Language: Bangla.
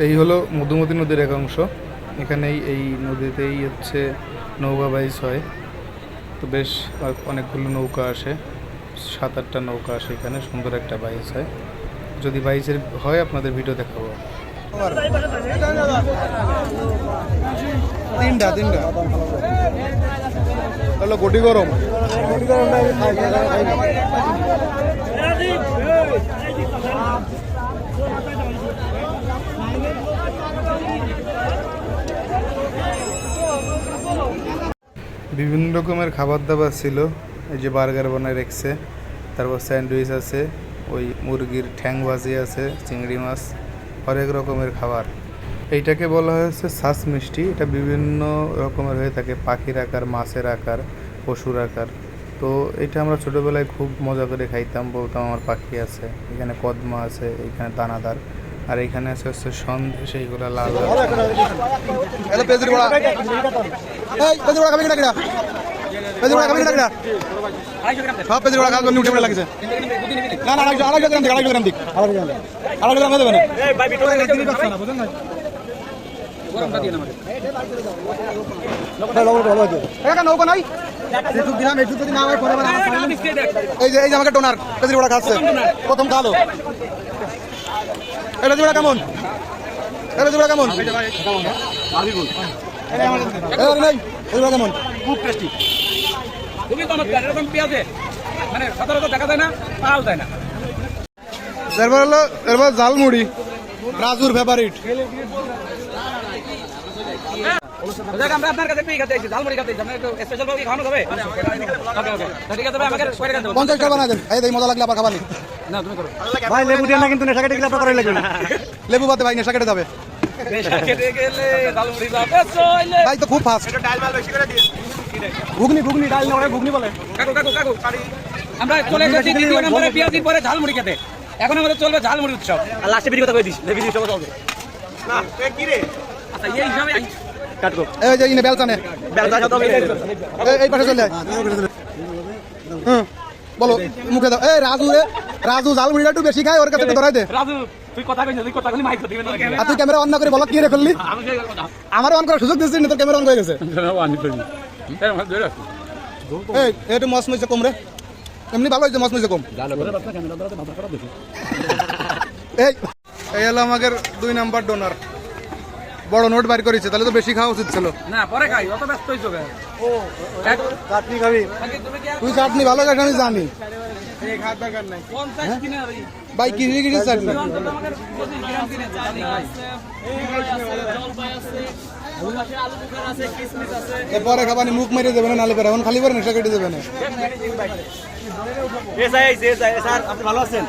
এই হলো মধুমতি নদীর এক অংশ। এখানেই এই নদীতেই হচ্ছে নৌকা বাইচ হয়। তো বেশ অনেকগুলো নৌকা আসে, 7-8টা নৌকা আসে এখানে। সুন্দর একটা বাইচ হয়। যদি বাইচের হয় আপনাদের ভিডিও দেখাবো। তিনটা হলো গটি গরম। বিভিন্ন রকমের খাবার দাবার ছিল। এই যে বার্গার বানায় রেখেছে, তারপর স্যান্ডউইচ আছে, ওই মুরগির ঠ্যাং ভাজি আছে, চিংড়ি মাছ, হরেক রকমের খাবার। এইটাকে বলা হয়েছে ছাঁচ মিষ্টি। এটা বিভিন্ন রকমের হয়ে থাকে, পাখির আকার, মাছের আকার, পশুর আকার। তো এটা আমরা ছোটোবেলায় খুব মজা করে খাইতাম, বলতাম আমার পাখি আছে, এখানে কদমা আছে, এখানে দানাদার, আর এখানে আছে হচ্ছে সন্দেশ, এইগুলো লাল লাল। সব পেঁচের বড়া খাওয়ার জন্য উঠে পড়ে লাগছে। না না, 250 গ্রাম দিক, 250 গ্রাম দিক, 250 গ্রাম দেবে না। নৌকা নাই, এই যে আমাকে টোনার পেঁচের বড়া খাচ্ছে, প্রথম খালো। এটা জোড়া কেমন? কেমন? খুব টেস্টি, খুবই চমৎকার। এরকম পেঁয়াজে মানে সচরাচর দেখা যায় না, পাওয়া যায় না। এরপর ঝালমুড়ি, রাজুর ফেভারিট। আমরা আপনার কাছে পেয়ে খেতে ঝালমুড়ি খেতে স্পেশাল ভাবে খাওয়ানো যাবে। ঠিক আছে ভাই, আমাকে 50 টাকা বানা দেন। এই মজা লাগলে আবার খাবানি। না তুমি করো ভাই, লেবু দিয়ে না কিন্তু নেশা কেটে গেলে আপনার করাই লাগবে না। লেবু বাদে ভাই নেশা কেটে যাবে। নেশা কেটে গেলে ঝালমুড়ি যাবে চলে। ভাই তো খুব ফাস্ট। ডাল মাল বেশি করে দিন। ঘুগনি ডাল না, ঘুগনি বলে। কাকু আমরা চলে এসেছি দ্বিতীয় নম্বরে পেঁয়াজির পরে ঝালমুড়ি খেতে। এখন আমাদের চলবে ঝালমুড়ি উৎসব। আর লাস্টে ভিডিও কথা কই দিস, ভিডিও সব চলবে না। কি রে? আচ্ছা এই হিসাবে কাটবো। এই যে ইনে বেলচানে এই পাশে চলে আয়। বলো মুখে দাও। এই রাজু ঝালমুড়িটা একটু বেশি খায়, ওর কাছে একটু ধরাই দে। রাজু তুই কথা কইছিস, তুই কথা কইলি মাইক দিবি না। আর তুই ক্যামেরা অন না করে বলো কি রে করলি? আমার অন করার সুযোগ দিছিস না, তোর ক্যামেরা অন হয়ে গেছে। এই একটু মস মইছে কম রে, এমনি ভালো হইছে, মস মইছে কম। এই হলো আমাদের 2 নাম্বার ডোনার। বড় নোট বাইর করেছে, তাহলে তো বেশি খাওয়া উচিত ছিল। না পরে খাই, অত ব্যস্ত হইছো কেন? ও চাটনি খাবি? তুই চাটনি ভালো খাস আমি জানি। এই খাওয়ার দরকার নাই। 50 কিনে আরে ভাই কি চাটনি? আমাদের 25 গ্রাম কিনে চাটনি খাই। এই আছে জলপাই আছে, আলু বুখারা আছে, কিশমিশ আছে। এরপরে খাবানি মুখ মেরে দেবে না, নালে পরে এখন খালি করে নেশা কেটে দেবে না। স্যার আপনি ভালো আছেন?